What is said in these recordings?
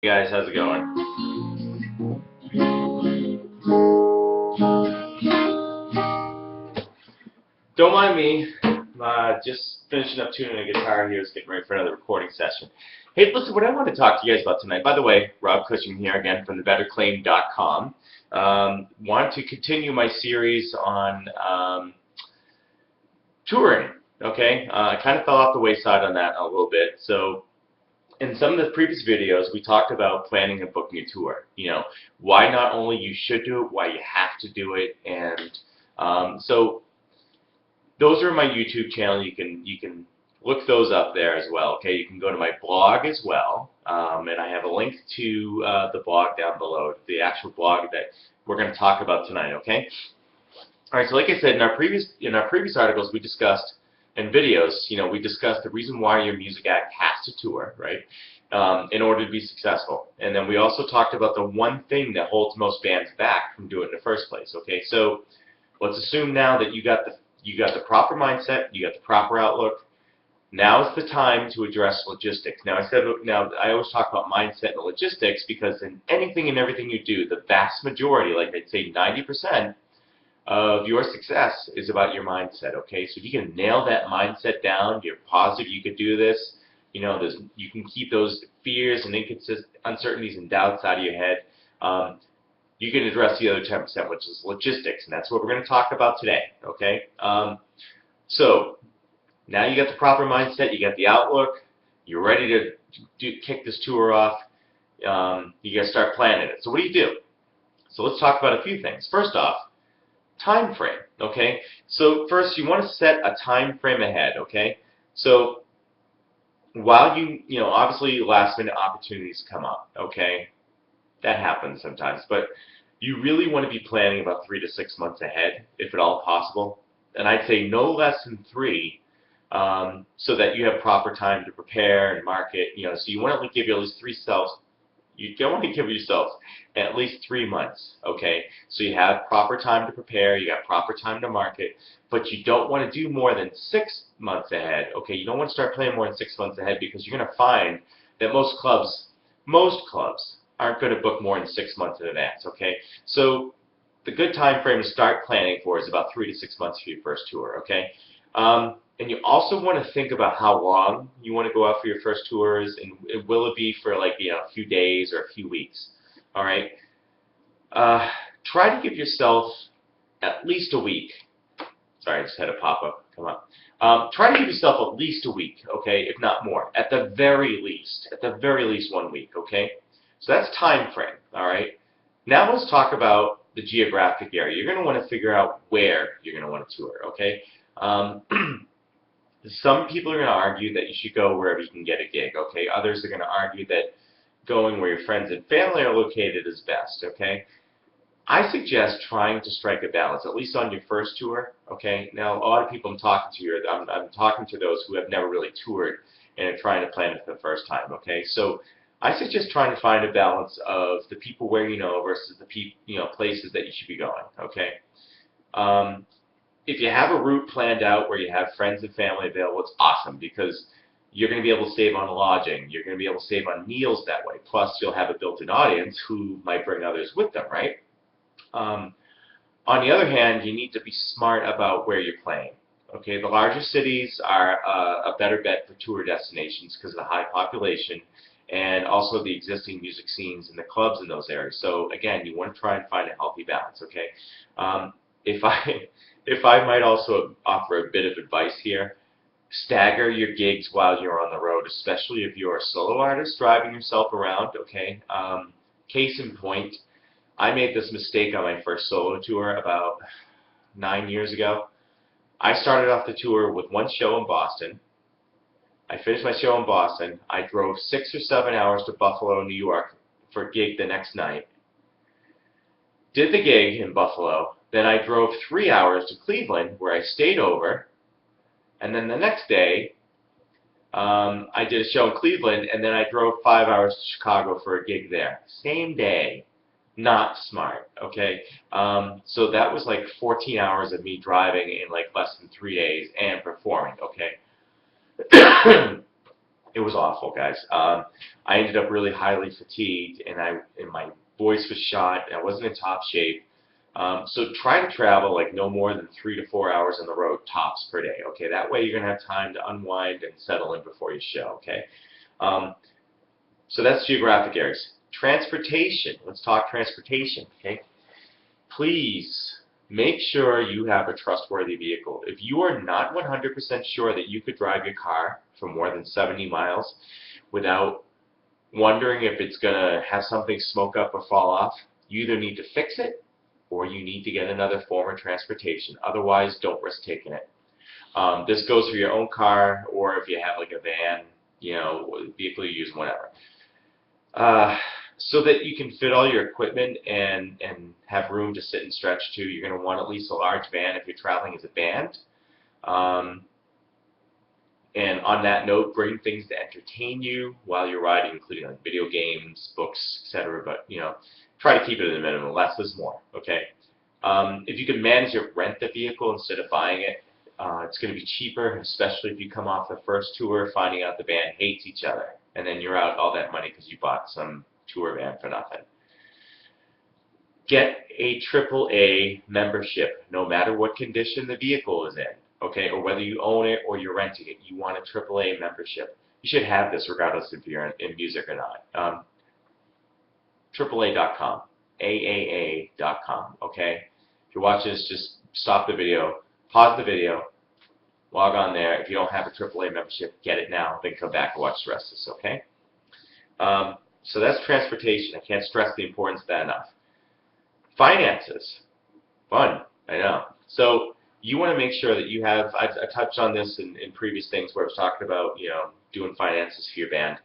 Guys, how's it going? Don't mind me. Just finishing up tuning a guitar here, getting ready for another recording session. Hey, listen, what I want to talk to you guys about tonight, by the way, Rob Cushing here again from thebetterclaim.com. Want to continue my series on touring, okay? I kind of fell off the wayside on that a little bit. So in some of the previous videos, we talked about planning and booking a tour. You know, why not only you should do it, why you have to do it, and so those are my YouTube channel. You can look those up there as well. Okay, you can go to my blog as well, and I have a link to the blog down below, the actual blog that we're going to talk about tonight. Okay. All right. So, like I said, in our previous articles, we discussed and videos, you know, we discussed the reason why your music act has to tour, right, in order to be successful. And then we also talked about the one thing that holds most bands back from doing it in the first place. Okay. So let's assume now that you got the proper mindset, you got the proper outlook. Now is the time to address logistics. Now I always talk about mindset and logistics because in anything and everything you do, the vast majority, like I'd say 90% of your success is about your mindset. Okay, so if you can nail that mindset down, you're positive you could do this. You know, you can keep those fears and uncertainties and doubts out of your head. You can address the other 10%, which is logistics, and that's what we're going to talk about today. Okay, so now you got the proper mindset, you got the outlook, you're ready to kick this tour off. You got to start planning it. So what do? So let's talk about a few things. First off, time frame. Okay, so first you want to set a time frame ahead. Okay, so while you know, obviously last minute opportunities come up. Okay, that happens sometimes, but you really want to be planning about 3 to 6 months ahead, if at all possible. And I'd say no less than 3, so that you have proper time to prepare and market. You know, so you want to give you at least You don't want to give yourself at least 3 months. Okay, so you have proper time to prepare, you got proper time to market, but you don't want to do more than 6 months ahead. Okay, you don't want to start planning more than 6 months ahead because you're going to find that most clubs aren't going to book more than 6 months in advance. Okay, so the good time frame to start planning for is about 3 to 6 months for your first tour. Okay, and you also want to think about how long you want to go out for your first tours, and will it be for like, you know, a few days or a few weeks. All right, try to give yourself at least a week. Sorry, I just had a pop-up come up. Try to give yourself at least a week, okay, if not more. At the very least 1 week, okay? So that's time frame, all right? Now let's talk about the geographic area. You're going to want to figure out where you're going to want to tour, okay? Some people are going to argue that you should go wherever you can get a gig, okay? Others are going to argue that going where your friends and family are located is best, okay? I suggest trying to strike a balance, at least on your first tour, okay? Now, a lot of people I'm talking to here, I'm talking to those who have never really toured and are trying to plan it for the first time, okay? So I suggest trying to find a balance of the people where you know versus the places that you should be going, okay? If you have a route planned out where you have friends and family available, it's awesome because you're going to be able to save on lodging. You're going to be able to save on meals that way. Plus, you'll have a built-in audience who might bring others with them, right? On the other hand, you need to be smart about where you're playing. Okay, the larger cities are a better bet for tour destinations because of the high population and also the existing music scenes and the clubs in those areas. So again, you want to try and find a healthy balance. Okay, if I might also offer a bit of advice here, stagger your gigs while you're on the road, especially if you're a solo artist driving yourself around. Okay, case in point, I made this mistake on my first solo tour about 9 years ago. I started off the tour with one show in Boston. I finished my show in Boston. I drove 6 or 7 hours to Buffalo, New York for a gig the next night. Did the gig in Buffalo. Then I drove 3 hours to Cleveland where I stayed over. And then the next day, I did a show in Cleveland, and then I drove 5 hours to Chicago for a gig there. Same day. Not smart, okay? So that was like 14 hours of me driving in like less than 3 days and performing, okay? It was awful, guys. I ended up really highly fatigued, and my voice was shot. I wasn't in top shape. So try to travel like no more than 3 to 4 hours on the road tops per day. Okay, that way you're gonna have time to unwind and settle in before you show. Okay, so that's geographic areas. Transportation. Let's talk transportation. Okay, please make sure you have a trustworthy vehicle. If you are not 100% sure that you could drive your car for more than 70 miles without wondering if it's going to have something smoke up or fall off, you either need to fix it or you need to get another form of transportation. Otherwise, don't risk taking it. This goes for your own car, or if you have like a van, you know, vehicle you use, whatever. So that you can fit all your equipment and have room to sit and stretch too, you're going to want at least a large van if you're traveling as a band. And on that note, bring things to entertain you while you're riding, including like video games, books, etc. But you know, try to keep it at a minimum. Less is more. Okay. If you can manage to rent the vehicle instead of buying it, it's going to be cheaper, especially if you come off the first tour finding out the band hates each other, and then you're out all that money because you bought some tour van for nothing. Get a AAA membership, no matter what condition the vehicle is in, okay, or whether you own it or you're renting it. You want a AAA membership. You should have this regardless if you're in music or not. AAA.com, AAA.com, okay? If you're watching this, just stop the video, pause the video, log on there. If you don't have a AAA membership, get it now, then come back and watch the rest of this, okay? So that's transportation. I can't stress the importance of that enough. Finances. Fun, I know. So you want to make sure that you have, I touched on this in previous things where I was talking about, you know, doing finances for your band.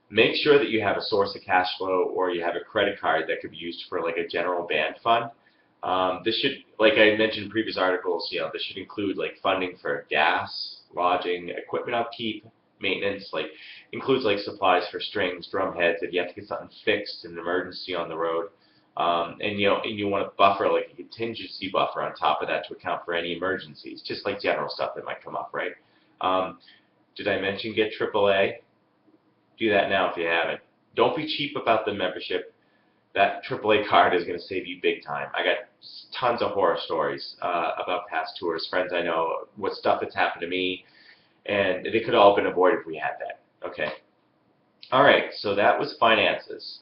Make sure that you have a source of cash flow or you have a credit card that could be used for like a general band fund. This should, like I mentioned in previous articles, you know, this should include like funding for gas, lodging, equipment upkeep, maintenance, like includes like supplies for strings, drum heads, if you have to get something fixed in an emergency on the road. And you know, and you want to buffer like a contingency buffer on top of that to account for any emergencies, just like general stuff that might come up, right? Did I mention get AAA? Do that now if you haven't. Don't be cheap about the membership. That AAA card is going to save you big time. I got tons of horror stories about past tours, friends I know, what stuff that's happened to me, and they could have all been avoided if we had that. Okay. All right, so that was finances.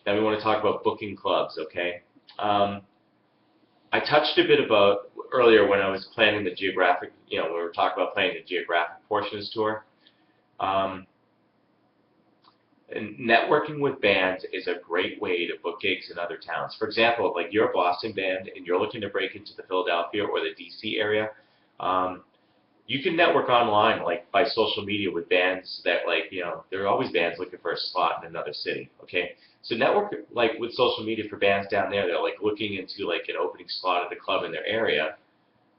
Now we want to talk about booking clubs, okay? I touched a bit about earlier when I was planning the geographic, you know, when we were talking about planning the geographic portion of this tour. And networking with bands is a great way to book gigs in other towns. For example, if like you're a Boston band and you're looking to break into the Philadelphia or the DC area, you can network online, like by social media with bands that like, you know, there are always bands looking for a slot in another city, okay? So network like with social media for bands down there that are like looking into like an opening slot at the club in their area,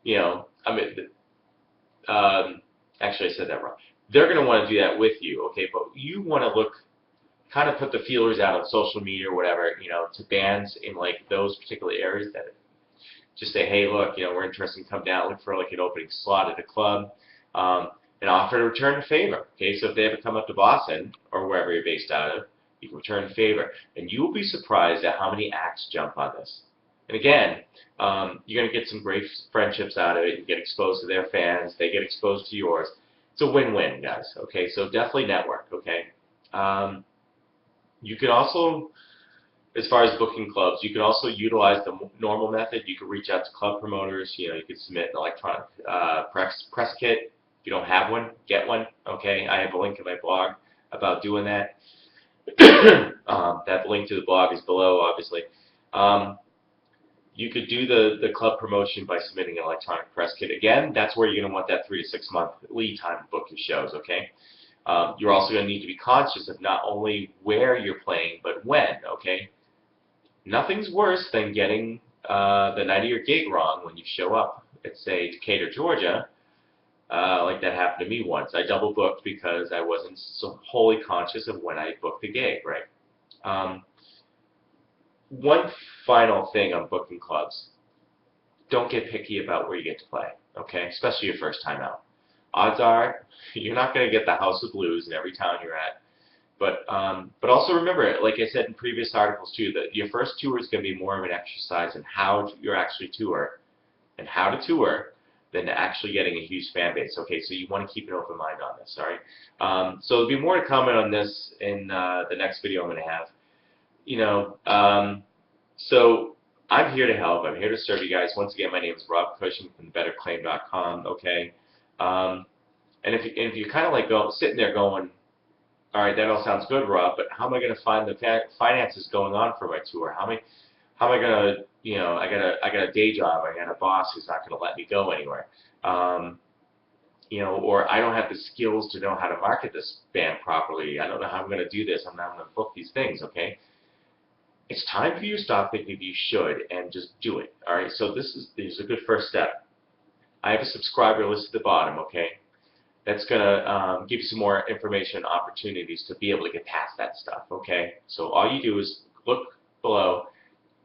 you know, I mean, actually I said that wrong. They're going to want to do that with you, okay? But you want to look, kind of put the feelers out on social media or whatever, you know, to bands in like those particular areas that just say, hey, look, you know, we're interested in come down, look for like an opening slot at a club, and offer to return a favor. Okay, so if they ever come up to Boston or wherever you're based out of, you can return a favor, and you will be surprised at how many acts jump on this. And again, you're going to get some great friendships out of it. You get exposed to their fans, they get exposed to yours. It's a win-win, guys. Okay, so definitely network. Okay. You can also, as far as booking clubs, you can also utilize the normal method. You can reach out to club promoters. You know, you can submit an electronic press kit. If you don't have one, get one. Okay, I have a link in my blog about doing that. That link to the blog is below, obviously. You could do the club promotion by submitting an electronic press kit. Again, that's where you're going to want that 3 to 6 month lead time to book your shows. Okay. You're also going to need to be conscious of not only where you're playing, but when, okay? Nothing's worse than getting the night of your gig wrong when you show up at, say, Decatur, Georgia, like that happened to me once. I double booked because I wasn't so wholly conscious of when I booked the gig, right? One final thing on booking clubs. Don't get picky about where you get to play, okay? Especially your first time out. odds are you're not going to get the House of Blues in every town you're at. But also remember, like I said in previous articles too, that your first tour is going to be more of an exercise in how you actually tour and how to tour than actually getting a huge fan base. Okay, so you want to keep an open mind on this, all right? So there'll be more to comment on this in the next video I'm going to have. You know, so I'm here to help. I'm here to serve you guys. Once again, my name is Rob Cushing from thebetterclaim.com. Okay, and if you're kind of like sitting there going, all right, that all sounds good, Rob, but how am I going to find the finances going on for my tour? How am I going to, you know, I got a day job, I got a boss who's not going to let me go anywhere, you know, or I don't have the skills to know how to market this band properly. I don't know how I'm going to do this. I'm not going to book these things, okay? It's time for you to stop thinking you should and just do it, all right? So this is a good first step. I have a subscriber list at the bottom, okay? That's going to give you some more information and opportunities to be able to get past that stuff, okay? So all you do is look below,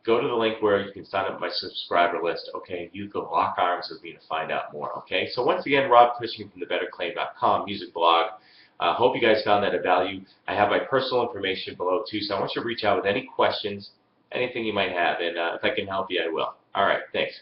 go to the link where you can sign up my subscriber list, okay? You can lock arms with me to find out more, okay? So once again, Rob Cushing from thebetterclaim.com, music blog. Hope you guys found that of value. I have my personal information below too, so I want you to reach out with any questions, anything you might have, and if I can help you, I will. All right, thanks.